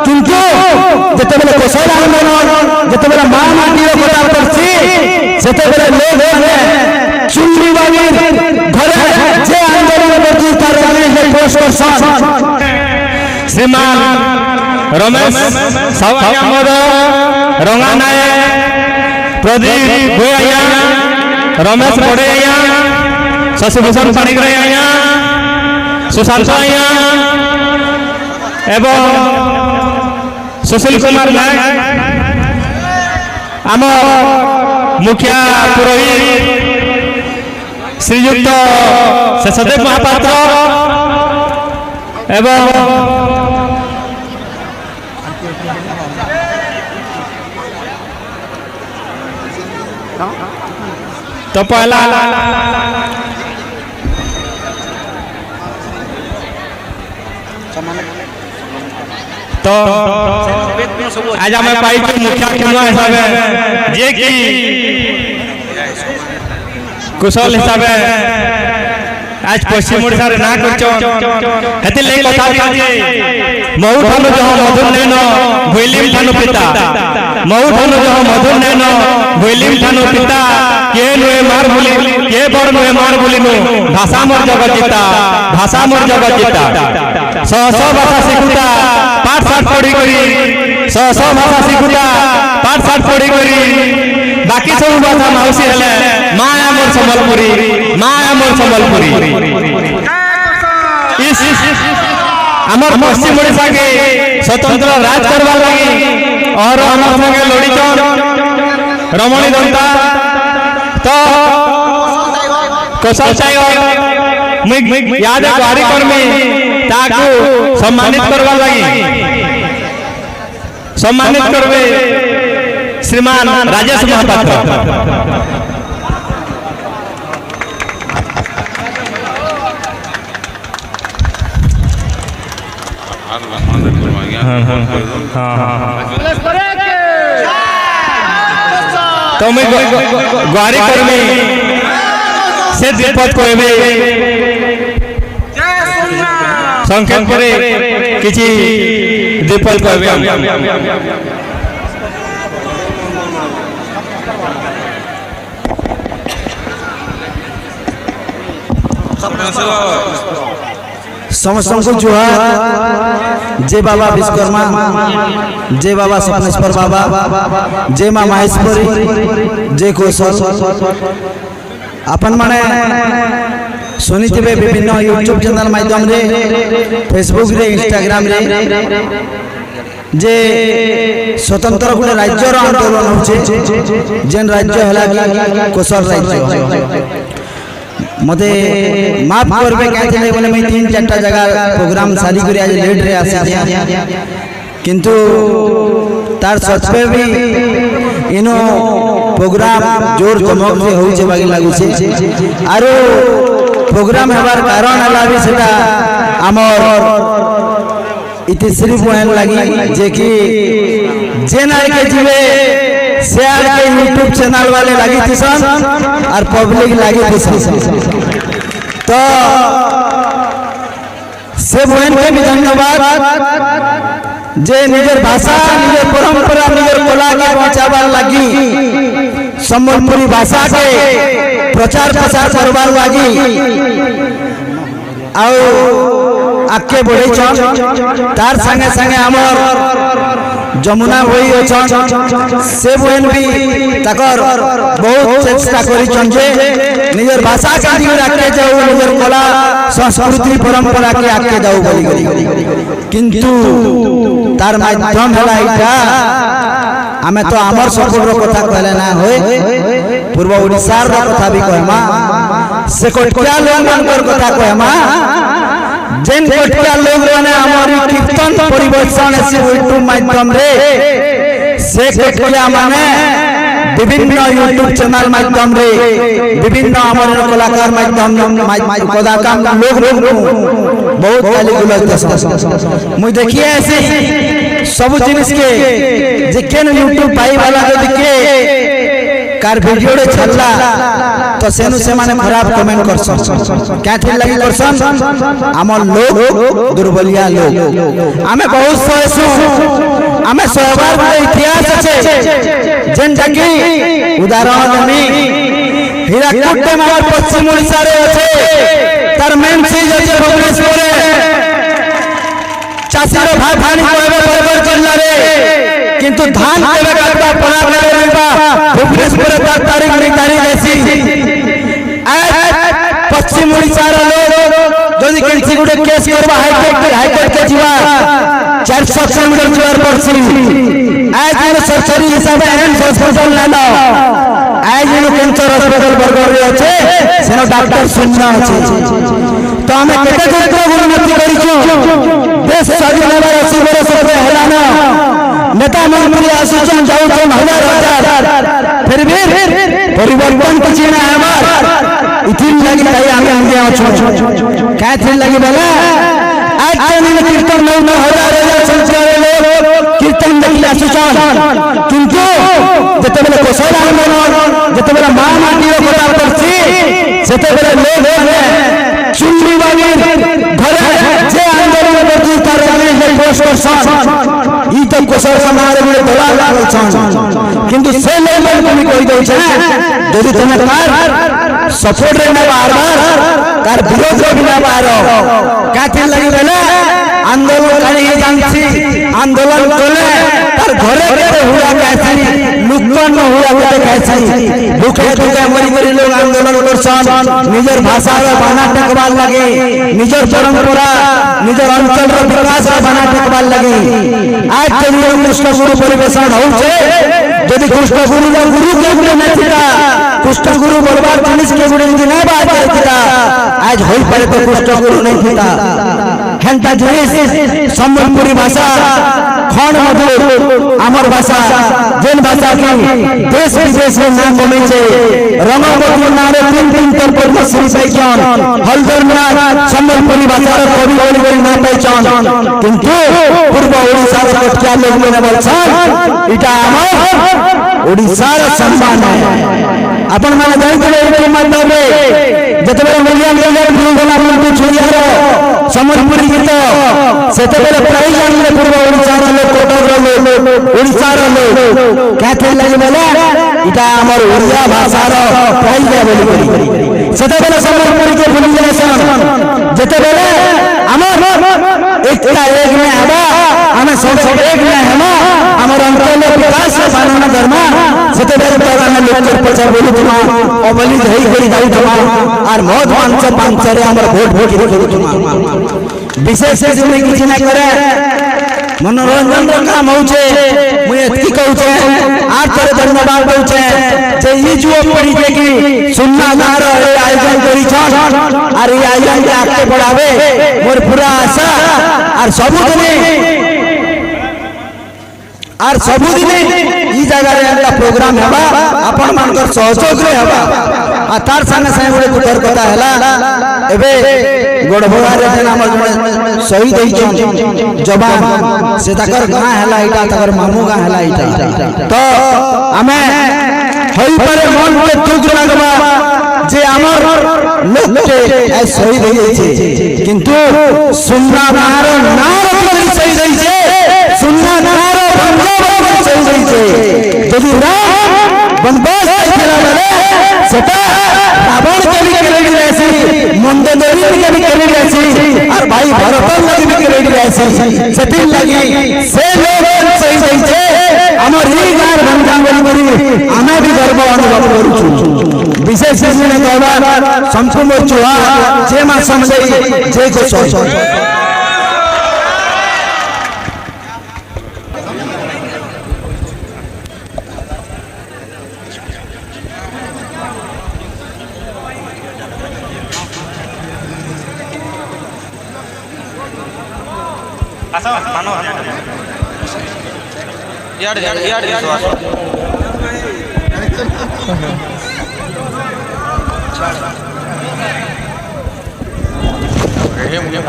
किंतु जते बेले कोसल आंदोलन जते बेले मां माटी रो कथा करछि सेते बेले लोग चुल्ली वाली घरे जे आंदोलन करछि तार ले पोस्ट श्रीमान रमेश सावंत रंगा नायक प्रदीप भोया रमेश बड़ैया शशिभूषण पाणिग्राही सुशांत आया एवं सुशील कुमार नायक आम मुखिया पुरोहित श्रीयुक्त शेषदेव महापात्र एवं तो पहला तो आज आम पाई मुखिया केन्द्र हिसाब जे कि कुशल हिसाब आज पश्चिम ओडिशा रे ना करछन ले कथा महू ठानु जो मधुर नैन भैलिम ठानु पिता महू ठानु जो मधुर नैन भैलिम ठानु पिता के नुए मार बोली के बड़ नुए मार बोली नु भाषा मोर जगत जीता भाषा मोर जगत जीता सौ भाषा शिखुता पाठ साठ पढ़ी करी सौ भाषा शिखुता पाठ साठ पढ़ी करी बाकी सब भाषा माउसी हेले माया मोर संबलपुरी माया मोर संबलपुरी इस हमर पश्चिम ओडिशा के स्वतंत्र राज करवा लगी और हमर संगे लड़ी रमणी दंता तो कौशल चाहिए याद कार्यक्रमी ताकू सम्मानित करवा लगी सम्मानित करवे श्रीमान राजेश महापात्र तो मैं गुहारी कर्मी से दीपक कहबे संकेत करे किछि दीपक कहबे समस्त जुहार जय बाबा विश्वकर्मा जय बाबा सपनेश्वर बाबा जय माँ माहेश्वरी जय कौशल अपन माने सुनिथिबे विभिन्न यूट्यूब चैनल माध्यम रे फेसबुक रे इंस्टाग्राम रे जे स्वतंत्र गुटे राज्यर आंदोलन होचे जेन राज्य हला कौशल राज्य मते माफ करबे कहते बोले मैं 3-4 जगह प्रोग्राम सारी कर आज लेट रे आसी किंतु तार सचपे भी इनो प्रोग्राम जोर जमक से होई छे बागी लागु छे आरो प्रोग्राम हेबार कारण हला भी सेटा हमर इतिश्री बहन लगी जे कि जेन आर के जीवे शेयर के यूट्यूब चैनल वाले लगी थिसन और पब्लिक लगी थिसन तो से बहन के भी धन्यवाद जे निजर भाषा निजर परंपरा निजर कला के बचावार लगी संबलपुरी भाषा के प्रचार प्रसार करवार लगी आउ आके बढ़े तार संगे संगे हमर जमुना होई अछन से बहन भी तकर बहुत चेष्टा करिछन जे निजर भाषा के दिग आके जाऊ निजर कला संस्कृति परंपरा के आके जाऊ बोली किंतु तार माध्यम हला इटा हमें तो आमर सपोर्ट कथा कहले ना होय पूर्व ओडिसा रो कथा भी कहमा से कोटिया लोग मानकर कथा कहमा जेन कोटिया लोग माने हमारी कीर्तन परिवर्तन से यूट्यूब माध्यम रे से कोटिया माने विभिन्न यूट्यूब चैनल माध्यम रे विभिन्न हमारे कलाकार माध्यम कलाकार लोग बहुत गाली गुलाज मुझे देखिए ऐसे सब जिनिस के जे केन यूट्यूब पाई वाला के कार वीडियो रे छल्ला तो सेनु से माने खराब कमेंट करसन क्या थी लगी करसन हमर लोग दुर्बलिया लोग हमें बहुत सोएसु हमें सोबार इतिहास আছে जेनटा की उदाहरण देमी हीराकुद डैम আমার পশ্চিম ওড়িশারে আছে তার মেন সিজ আছে ভুবনেশ্বরে চাষীর ভাই ভানি কইবে বরগড় জেলারে কিন্তু ধান কেবে কাটবা পড়া করে নিবা ভুবনেশ্বরে তার তারিখ নির্ধারিত আছে পশ্চিম ওড়িশার লোক যদি কিছু গুটে কেস করবা হাইকোর্ট কে ଯିବା 400 কিলোমিটার যাওয়ার পড়ছি আজ যেন সরকারি হিসাবে এন্ড হসপিটাল না আজ যেন ক্যান্সার হসপিটাল বরগড় আছে সেন ডাক্তার শূন্য আছে তো আমি কেতে ক্ষেত্র উন্নতি করিছো দেশ স্বাধীন হবার 80 বছর হবে হলা না নেতা মন্ত্রী আসুছন যাউছন হাজার হাজার फिर भी परिवर्तन কিছু না আমার इथिन लगी ताई आगे आगे आछो क्या थिन लगी बोला आज दिन कीर्तन 9,000 संस्कार लोग कीर्तन देखि आसुछन किंतु जते बेले कोसर आंदोलन जते बेले मां माटीर কথা করছি সেতে বেলে লোক মানে চুন্নি বাগির ঘরে যে আন্দোলন করছি তার আগে পোস্ট করছন ই তো কোসর সমাজে বলে দলা লাগছন কিন্তু সে লোক তুমি কই দেছে যদি তুমি কার सपोर्ट रे ना बार कार विरोध रे ना बार क्या थिन लगी बेला आंदोलन करी जानछि आंदोलन कोले तार घरे घरे हुआ कैसी लुकन हुआ के कैसी भूखे भूखे मरी मरी लोग आंदोलन करछन निजर भाषा रे बाना टेकबार लगे निजर परंपरा निजर अंचल रे विकास रे बाना टेकबार लगे आज के कृष्ण गुरु परिवेशन होउछे यदि कृष्ण गुरु रे गुरु के गुरु न थिता कृष्ण गुरु बर्बाद जिनिस के गुरु न बात थिता आज होई पड़े तो कृष्ण गुरु नहीं थिता खेलता जिनिस सम्बलपुरी भाषा खंड मधुर अमर भाषा जेन भाषा की देश विदेश में नाम कमेছে रंगबती नारे तीन तर पद्मश्री पाइछन हलधर नाथ सम्बलपुरी भाषा कवि बोली नाम पाइछन किंतु पूर्व ओडिशा रे कटिया लोग ने बोलछन इटा हमर ओडिशा रे सम्मान है अपन माने जानिले के माध्यमे जते बेले मिलियन गुरुगला मंत्री छुरियार सम्बलपुरी गीत सेते बेले प्राइज आनले पूर्व ओडिशा रे लोग कोटर लोग ओडिशा रे लोग क्या थे लगे बोले इटा हमर ओडिया भाषा रो प्राइज है बोली करी सेते बेले सम्बलपुरी के भूल जासन जते बेले हमर एकता एक में आबा हमें सब एक में हमा हमर अंचल विकास बानना धर्म सेते बेले प्रधान लोग प्रचार बोली तुमा अबली धई गई जाई तुमा और मौत पांच रे हमर वोट करू तुमा विशेष में किछ ना करे मनोरंजन रो काम होछे मु एतकी कहूछे आज तोरे धन्यवाद कहूछे जे ई जुओ पड़ी जे की सुनना नार आयोजन करी छन और ई आयोजन के आगे बढ़ावे मोर पूरा आशा और सबुदिने ई जगह रे एंता प्रोग्राम हेबा अपन मानकर सहयोग रे हेबा आ तार संगे संगे गोटे कुटर कथा हला एबे गोडभोगा रे जेना हमर शहीद होइछन जवान से तकर गां हला इटा तकर मामू गां हला इटा तो हमें होई परे मन के दुख लागबा जे हमर लोग के शहीद होई छै किंतु सुन्ना नार करी शहीद होई छै सुन्ना नार शहीद होई छै यदि राम वनवास चला गले सेटा रावण के भी क्रेडिट रहसी मंदोदरी के भी क्रेडिट रहसी और भाई भरत लगी भी क्रेडिट रहसी सेति लगी से लोग शहीद होई छै हमर ई गार भंगा बोली हमें भी गर्व अनुभव करू विशेष में कहबा संपूर्ण चुहा जे मा समझे जे को सोच आसा मानो यार मुझे